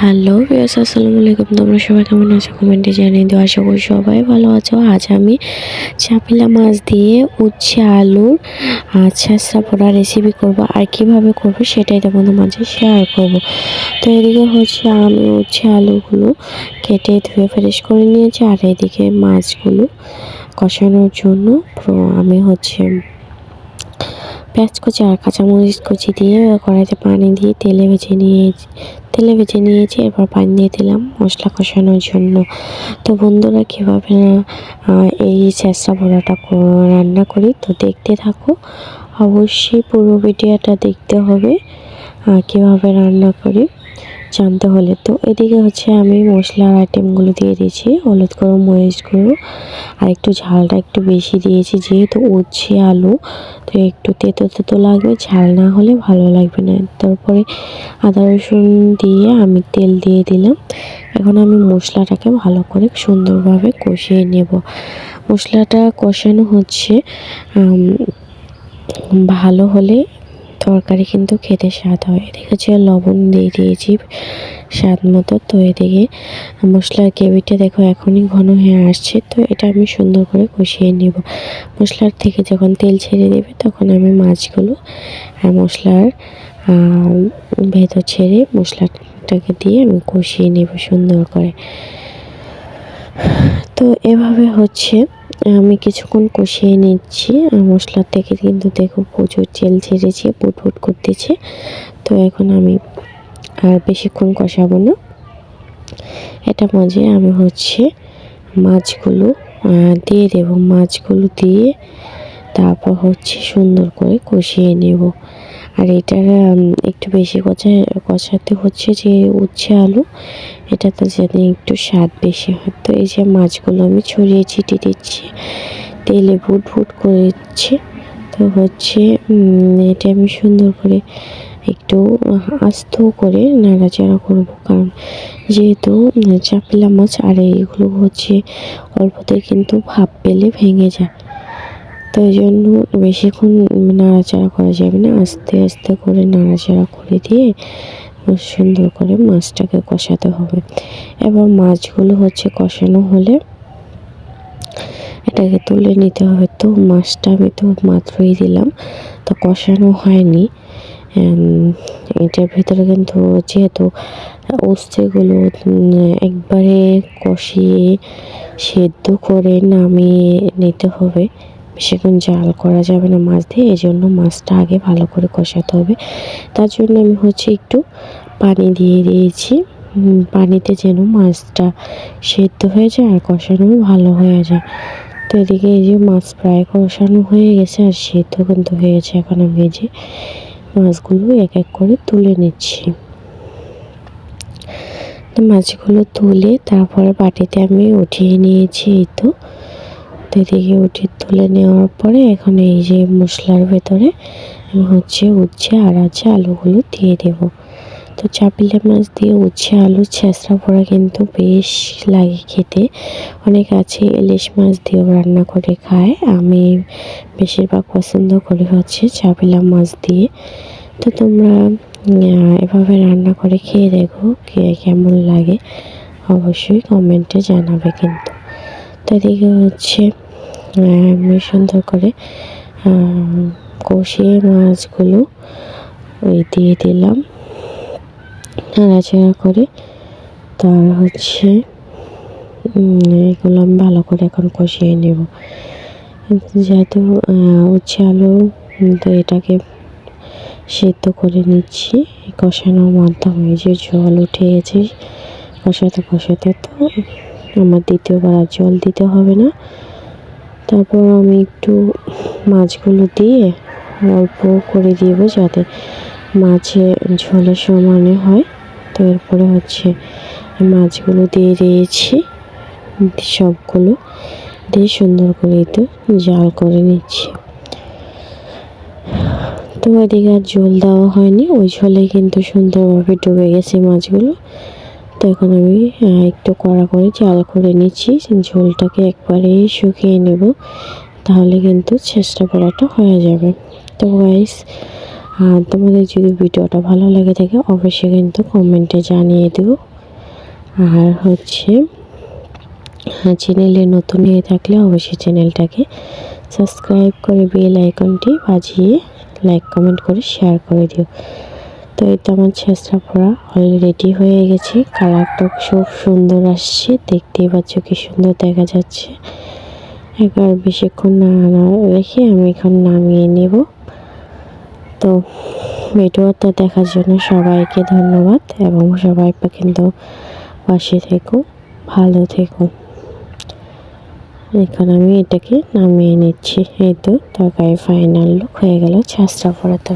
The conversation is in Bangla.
হ্যালো ভিউয়ার্স, আসসালামু আলাইকুম। তোমরা সবাই কেমন আছো কমেন্টে জানিয়ে দিও। আশা করি সবাই ভালো আছো। আজ আমি চাপিলা মাছ দিয়ে উচ্ছে আলুর ছেঁচড়া পোড়া রেসিপি করব, আর কিভাবে করব সেটাই তোমাদের মাঝে শেয়ার করব। তো এদিকে হচ্ছে আমি উচ্ছে আলুগুলো কেটে ধুয়ে ফ্রেশ করে নিয়েছি, আর এদিকে মাছগুলো কষানোর জন্য আমি হচ্ছে পেঁয়াজ কুচি আর কাঁচামরিচ কুচি দিয়ে কড়াইতে পানি দিয়ে তেলে ভেজে নিয়েছি। এরপর পানি দিয়ে দিলাম মশলা কষানোর জন্য। তো বন্ধুরা, কীভাবে এই ছেঁচড়া পোড়াটা রান্না করি তো দেখতে থাকো। অবশ্যই পুরো ভিডিওটা দেখতে হবে কীভাবে রান্না করি জানতে হলে। তো এদিকে হচ্ছে আমি মশলার আইটেমগুলো দিয়ে দিয়েছি, হলুদ গুঁড়ো, মরিচ গুঁড়ো, আর একটু ঝালটা একটু বেশি দিয়েছি যেহেতু উচ্ছে আলু, তো একটু তেতো তেতো লাগবে, ঝাল না হলে ভালো লাগবে না। তারপরে আদা রসুন দিয়ে আমি তেল দিয়ে দিলাম। এখন আমি মশলাটাকে ভালো করে সুন্দরভাবে কষিয়ে নেব। মশলাটা কষানো হচ্ছে ভালো হলে তরকারি কিন্তু খেতে স্বাদ হয়। এদিকে হচ্ছে লবণ দিয়ে দিয়েছি স্বাদ মতো। তো এদিকে মশলার গ্রেভিটা দেখো এখনই ঘন হয়ে আসছে। তো এটা আমি সুন্দর করে কষিয়ে নেব। মশলার থেকে যখন তেল ছেড়ে দেবে তখন আমি মাছগুলো মশলার ভেতর ছেড়ে মশলাটাকে দিয়ে আমি কষিয়ে নেব সুন্দর করে। তো এভাবে হচ্ছে আমি কিছুক্ষণ কষিয়ে নিচ্ছি। মশলার থেকে কিন্তু দেখো প্রচুর তেল ছেড়েছে, পুটপুট করতেছে। তো এখন আমি আর বেশিক্ষণ কষাবো না। এটা মাঝে আমি হচ্ছে মাছগুলো দিয়ে দেব। মাছগুলো দিয়ে তারপর হচ্ছে সুন্দর করে কষিয়ে নেব। আর এটার একটু বেশি কষাতে হচ্ছে যে উচ্ছে আলু, এটাতে যেন একটু স্বাদ বেশি হয়। তো এই যে মাছগুলো আমি ছড়িয়ে ছিটিয়ে দিচ্ছি, তেলে ভুট ভুট করেছি। তো হচ্ছে এটা আমি সুন্দর করে একটু আস্ত করে নাড়াচাড়া করব, কারণ যেহেতু চাপিলা মাছ আর এইগুলো হচ্ছে অল্পতে কিন্তু ভাপ পেলে ভেঙে যায়। তো এই জন্য বেশিক্ষণ নাড়াচাড়া করা যাবে না, আস্তে আস্তে করে নাড়াচাড়া করে দিয়ে সুন্দর করে মাছটাকে কষাতে হবে। এবার মাছগুলো হচ্ছে কষানো হলে এটাকে তুলে নিতে হবে। তো মাছটা আমি তো মাত্রই দিলাম, তো কষানো হয়নি। এটার ভিতরে কিন্তু যেহেতু উচ্ছেগুলো একবারে কষিয়ে সেদ্ধ করে নামিয়ে নিতে হবে, বেশিক্ষণ জাল করা যাবে না মাছ দিয়ে। এই জন্য মাছটা আগে ভালো করে কষাতে হবে। তার জন্য আমি হচ্ছে একটু পানি দিয়ে দিয়েছি, পানিতে যেন মাছটা সেদ্ধ হয়ে যায় আর কষানো ভালো হয়ে যায়। তো এদিকে এই যে মাছ প্রায় কষানো হয়ে গেছে আর সেদ্ধ কিন্তু হয়ে গেছে। এখন আমি এই যে মাছগুলো এক এক করে তুলে নিচ্ছি। তো মাছগুলো তুলে তারপরে বাটিতে আমি উঠিয়ে নিয়েছি। এই তো এদিকে তুলে নেওয়ার পরে এখন এই যে মশলার ভেতরে আমি হচ্ছে উচ্ছে আর আলুগুলো দিয়ে দেব। তো চাপিলা মাছ দিয়ে উচ্ছে আলুর ছেঁচড়া পোড়া কিন্তু বেশ লাগে খেতে। অনেক আছে ইলিশ মাছ দিয়েও রান্না করে খায়, আমি বেশিরভাগ পছন্দ করি হচ্ছে চাপিলা মাছ দিয়ে। তো তোমরা এভাবে রান্না করে খেয়ে দেখো কেমন লাগে, অবশ্যই কমেন্টে জানাবে কিন্তু। তো এদিকে হচ্ছে আমি সুন্দর করে কষিয়ে মাছগুলো দিয়ে দিলাম নাড়াচাড়া করে। তার হচ্ছে এগুলো আমি ভালো করে এখন কষিয়ে নেব। যেহেতু উচ্ছে আলু, তো এটাকে সেদ্ধ করে নিচ্ছি কষানোর মাধ্যমে। যে জল উঠে গেছে কষাতে কষাতে, তো আমার দ্বিতীয়বার আর জল দিতে হবে না। তারপর আমি একটু মাছগুলো দিয়ে অল্প করে দিব যাতে মাছে ঝোলের সমানে হয়। তো এরপরে হচ্ছে মাছগুলো দিয়ে দিয়েছি, সবগুলো দিয়ে সুন্দর করে তো জাল করে নিচ্ছি। তো ওইদিকে আর ঝোল দেওয়া হয়নি, ওই ঝোলে কিন্তু সুন্দরভাবে ডুবে গেছে মাছগুলো। তো এখন আমি একটু কড়া করে জাল করে নিচ্ছি, ঝোলটাকে একবারে শুকিয়ে নেব, তাহলে কিন্তু ছেঁচড়া পোড়াটা হয়ে যাবে। তো গাইস, তোমাদের যদি ভিডিওটা ভালো লাগে থাকে অবশ্যই কিন্তু কমেন্টে জানিয়ে দিও। আর হচ্ছে চ্যানেলে নতুন হয়ে থাকলে অবশ্যই চ্যানেলটাকে সাবস্ক্রাইব করে বেল আইকনটি বাজিয়ে লাইক কমেন্ট করে শেয়ার করে দিও। তো এই তো আমার ছেঁচড়া পোড়া অলরেডি হয়ে গেছে, কালারটা খুব সুন্দর আসছে, দেখতেই পাচ্ছ কি সুন্দর দেখা যাচ্ছে। একবার বেশিক্ষণ না রেখে আমি এখন নামিয়ে নেব। তো ভিডিওটা দেখার জন্য সবাইকে ধন্যবাদ এবং সবাই কিন্তু পাশে থেকো, ভালো থেকো। এখন আমি এটাকে নামিয়ে নিচ্ছি। এই তো তরকারি ফাইনাল লুক হয়ে গেল ছেঁচড়া পোড়া। তো